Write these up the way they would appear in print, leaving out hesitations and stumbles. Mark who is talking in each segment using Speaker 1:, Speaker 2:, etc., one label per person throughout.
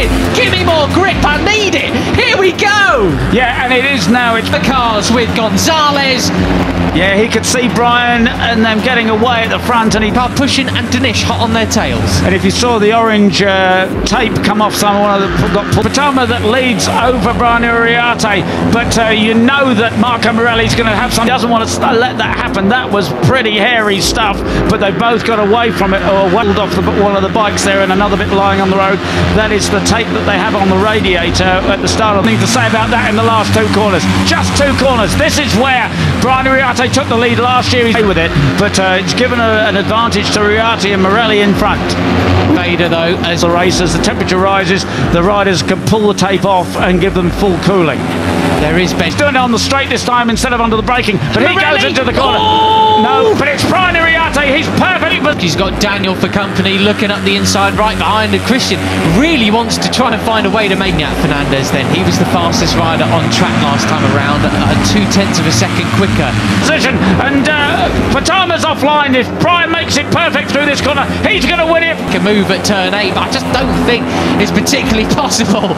Speaker 1: it. Give me more grip. I need it. Here we go.
Speaker 2: Yeah, and it is now. It's
Speaker 1: the cars with Gonzalez.
Speaker 2: Yeah, he could see Brian and them getting away at the front, and he
Speaker 1: are pushing and Dinesh hot on their tails.
Speaker 2: And if you saw the orange tape come off someone that got Pratama that leads over Brian Uriarte, but you know that Marco Morelli's going to have some. He doesn't want to let that happen. That was pretty hairy stuff, but they both got away from it or wheeled off one of the bikes there, and another bit lying on the road. That is the tape that they have on the radiator at the start. Nothing to say about that in the last two corners. Just two corners. This is where Brian Uriarte took the lead last year. He's with it, but it's given an advantage to Uriarte and Morelli in front.
Speaker 1: Veda, though, as
Speaker 2: the race, as the temperature rises, the riders can pull the tape off and give them full cooling.
Speaker 1: There is Ben.
Speaker 2: He's doing it on the straight this time instead of under the braking, but
Speaker 1: Morelli!
Speaker 2: He goes into the corner.
Speaker 1: Oh!
Speaker 2: No, but it's Brian Uriarte. He's perfect. But
Speaker 1: he's got Daniel for company, looking up the inside right behind him. Christian really wants to try and find a way to make Fernandez. Then he was the fastest rider on track last time around, 0.2 of a second quicker.
Speaker 2: Position, and Pratama's offline. If Brian makes it perfect through this corner, he's going to win it.
Speaker 1: Can move at turn 8, but I just don't think it's particularly possible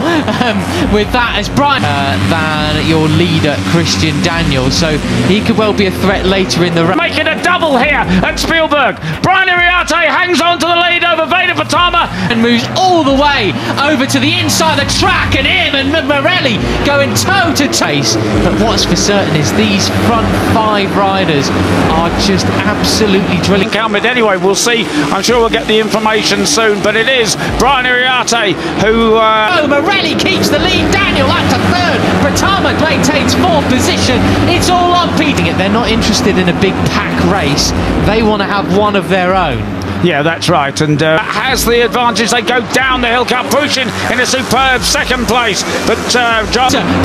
Speaker 1: with that as Brian than your leader Christian Daniel, so he could well be a threat later in the race.
Speaker 2: Making a double here at Spielberg. Brian Uriarte hangs on to the lead over Veda Pratama
Speaker 1: and moves all the way over to the inside of the track, and him and Morelli going toe to toe. But what's for certain is these front 5 riders are just absolutely drilling.
Speaker 2: But anyway, we'll see. I'm sure we'll get the information soon, but it is Brian Uriarte who
Speaker 1: Morelli keeps the lead. Daniel up to 3rd. Pratama maintains 4th position. It's all on Peter. They're not interested in a big pack race. They want to have one of their own.
Speaker 2: Yeah, that's right, and has the advantage. They go down the hill, pushing in a superb 2nd place. But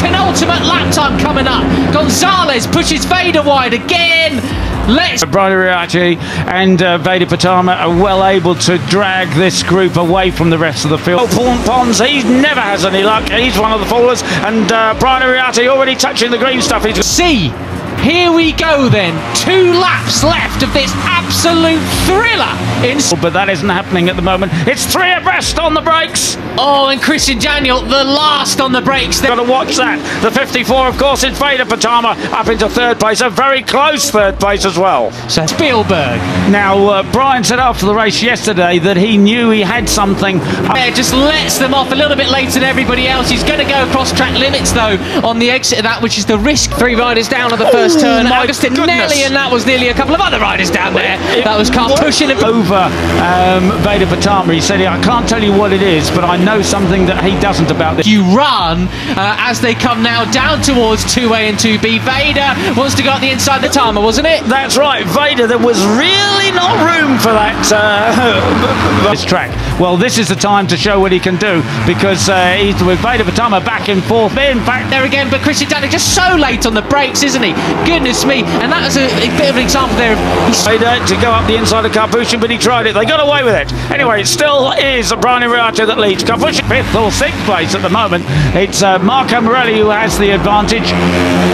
Speaker 1: penultimate lap time coming up. Gonzalez pushes Veda wide again.
Speaker 2: Brian Uriarte and Veda Pratama are well able to drag this group away from the rest of the field. Pons, he never has any luck. He's one of the fallers, and Brian Uriarte already touching the green stuff.
Speaker 1: See. Here we go then, 2 laps left of this absolute thriller.
Speaker 2: But that isn't happening at the moment. It's 3 abreast on the brakes.
Speaker 1: Oh, and Christian Daniel, the last on the brakes.
Speaker 2: Got to watch that. The 54, of course, is Veda Pratama up into 3rd place. A very close 3rd place as well.
Speaker 1: So Spielberg.
Speaker 2: Now, Brian said after the race yesterday that he knew he had something.
Speaker 1: Yeah, just lets them off a little bit later than everybody else. He's going to go across track limits, though, on the exit of that, which is the risk. 3 riders down on the first turn. Agustinelli, and that was nearly a couple of other riders down there. That was car pushing him
Speaker 2: over Veda Pratama. He said, I can't tell you what it is, but I know something that he doesn't about this.
Speaker 1: You run as they come now down towards 2A and 2B. Veda wants to go up the inside of the Pratama, wasn't it?
Speaker 2: That's right, Veda. There was really not room for that this track. Well, this is the time to show what he can do, because he's with Veda Pratama back in 4th. In fact,
Speaker 1: there again, but Christian Daniel just so late on the brakes, isn't he? Goodness me, and that was a bit of an example there of
Speaker 2: Veda to go up the inside of Carpucci, but he tried it. They got away with it. Anyway, it still is Brian Uriarte that leads. Carpucci 5th or 6th place at the moment. It's Marco Morelli who has the advantage.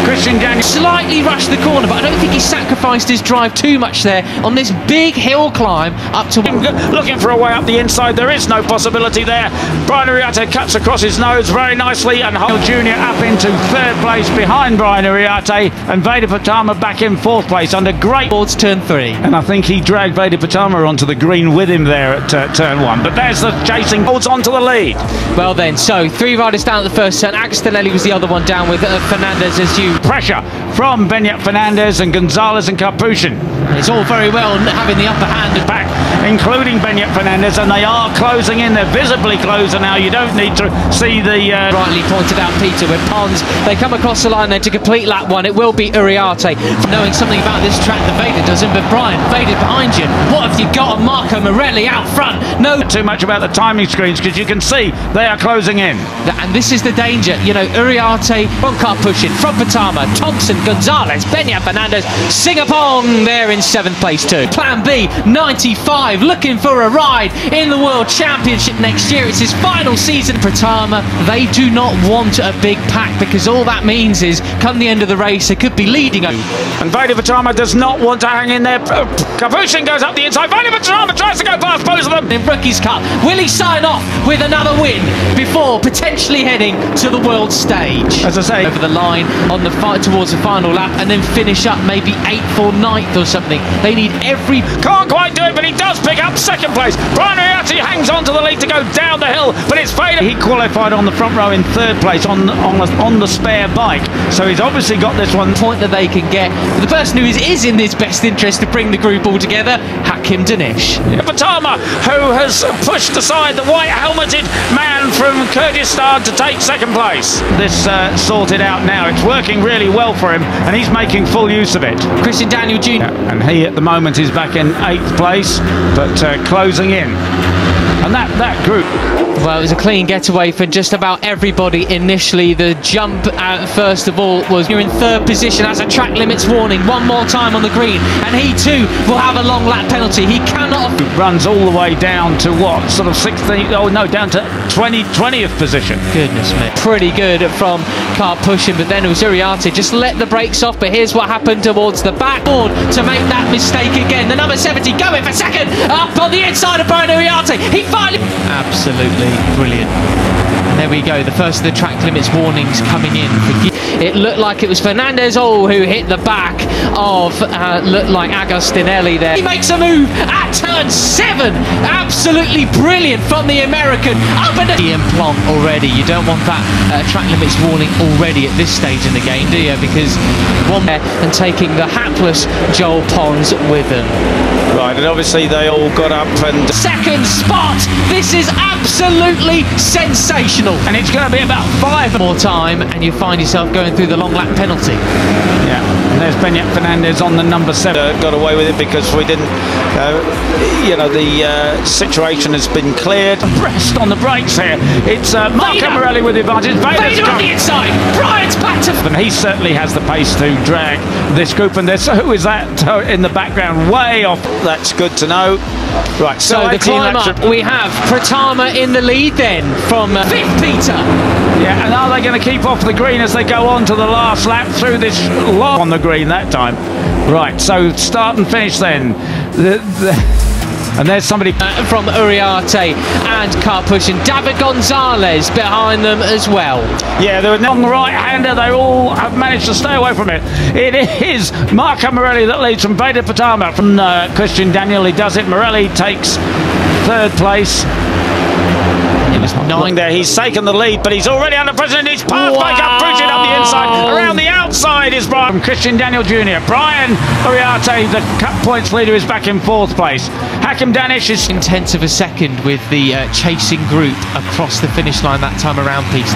Speaker 2: Christian Daniel
Speaker 1: slightly rushed the corner, but I don't think he sacrificed his drive too much there on this big hill climb up to
Speaker 2: looking for a way up the inside. There is no possibility there. Brian Uriarte cuts across his nose very nicely, and Hull Jr. up into 3rd place behind Brian Uriarte, and Veda Pratama back in 4th place under great
Speaker 1: towards turn 3.
Speaker 2: And I think he dragged Veda Pratama onto the green with him there at turn 1. But there's the chasing, holds on to the lead.
Speaker 1: Well then, so 3 riders down at the first turn. Agustinelli was the other one down with Fernandez as you.
Speaker 2: Pressure from Benyat Fernandez and Gonzalez and Carpuchin.
Speaker 1: It's all very well having the upper hand
Speaker 2: back, including Benyat Fernandez, and they are closing in. They're visibly closer now. You don't need to see the
Speaker 1: rightly pointed out, Peter, with Pons. They come across the line there to complete lap 1. It will be Uriarte. Knowing something about this track that Veda doesn't, but Brian, Veda's behind you. What have you got on Marco Morelli out front? No
Speaker 2: too much about the timing screens, because you can see they are closing in.
Speaker 1: And this is the danger. You know, Uriarte, one car pushing from Pratama, Thompson, Gonzalez, Benyat Fernandez, Singapong there in 7th place too. Plan B, 95, looking for a ride in the World Championship next year. It's his final season. Pratama, they do not want a big pack, because all that means is, come the end of the race, they could be leading.
Speaker 2: And Veda Pratama does not want to hang in there. Putuskan goes up the inside. Veda Pratama tries to go past both of them.
Speaker 1: In Rookies Cup, will he sign off with another win before potentially heading to the world stage?
Speaker 2: As I say,
Speaker 1: over the line on the fight towards the final lap, and then finish up maybe 8th or 9th or something. They need every...
Speaker 2: Can't quite do it, but he does pick up 2nd place. Brian Riatti hangs on to the lead to go down the hill, but it's Veda. He qualified on the front row in 3rd place on the spare bike, so he's obviously got this one.
Speaker 1: Point that they can get. But the person who is in his best interest to bring the group all together, Hakim Danish.
Speaker 2: Yeah. Pratama, who has pushed aside the white helmeted man from Kyrgyzstan to take 2nd place. This sorted out now. It's working really well for him, and he's making full use of it.
Speaker 1: Christian Daniel Jr.
Speaker 2: Yeah, and he at the moment is back in 8th place, but closing in. And that group...
Speaker 1: Well, it was a clean getaway for just about everybody initially. The jump first of all was, you're in 3rd position as a track limits warning. One more time on the green, and he too will have a long lap penalty. He cannot...
Speaker 2: Runs all the way down to what? Sort of 16th, oh no, down to 20th position.
Speaker 1: Goodness me. Pretty good from car pushing, but then it was Uriarte. Just let the brakes off, but here's what happened towards the backboard to make that mistake again. The number 70 going for 2nd, up on the inside of Brian Uriarte. He finally... Absolutely brilliant. And there we go, the first of the track limits warnings coming in. It looked like it was Fernandez who hit the back of, looked like Agostinelli there. He makes a move at turn 7. Absolutely brilliant from the American. Up and Ian Plonk already. You don't want that track limits warning already at this stage in the game, do you? Because one there and taking the hapless Joel Pons with them.
Speaker 2: Right, and obviously they all got up and...
Speaker 1: 2nd spot! This is absolutely sensational. And it's going to be about 5 more time, and you find yourself going through the long lap penalty.
Speaker 2: Yeah, and there's Beñat Fernandez on the number 7. Got away with it because we didn't, the situation has been cleared. Rest on the brakes here. It's Marco Morelli with the advantage.
Speaker 1: Veda on the inside. Bryant's back to...
Speaker 2: And he certainly has the pace to drag this group. And there's, who is that in the background? Way off. That's good to know. Right,
Speaker 1: so the climb up, we have Pratama in the lead then from 5th Peter.
Speaker 2: Yeah, and are they going to keep off the green as they go on to the last lap through this long on the green that time? Right, so start and finish then. And there's somebody
Speaker 1: from Uriarte and car pushing. David Gonzalez behind them as well.
Speaker 2: Yeah, they were on the right-hander. They all have managed to stay away from it. It is Marco Morelli that leads from Veda Pratama. From Christian Daniel, he does it. Morelli takes 3rd place.
Speaker 1: It was 9
Speaker 2: there. He's taken the lead, but he's already under pressure. And he's passed back up, pushing up the inside. Around the outside is Brian from Christian Daniel Jr. Brian Uriarte, the cut points leader, is back in 4th place. Hakim Danish is
Speaker 1: 10th of a second with the chasing group across the finish line that time around, Pete.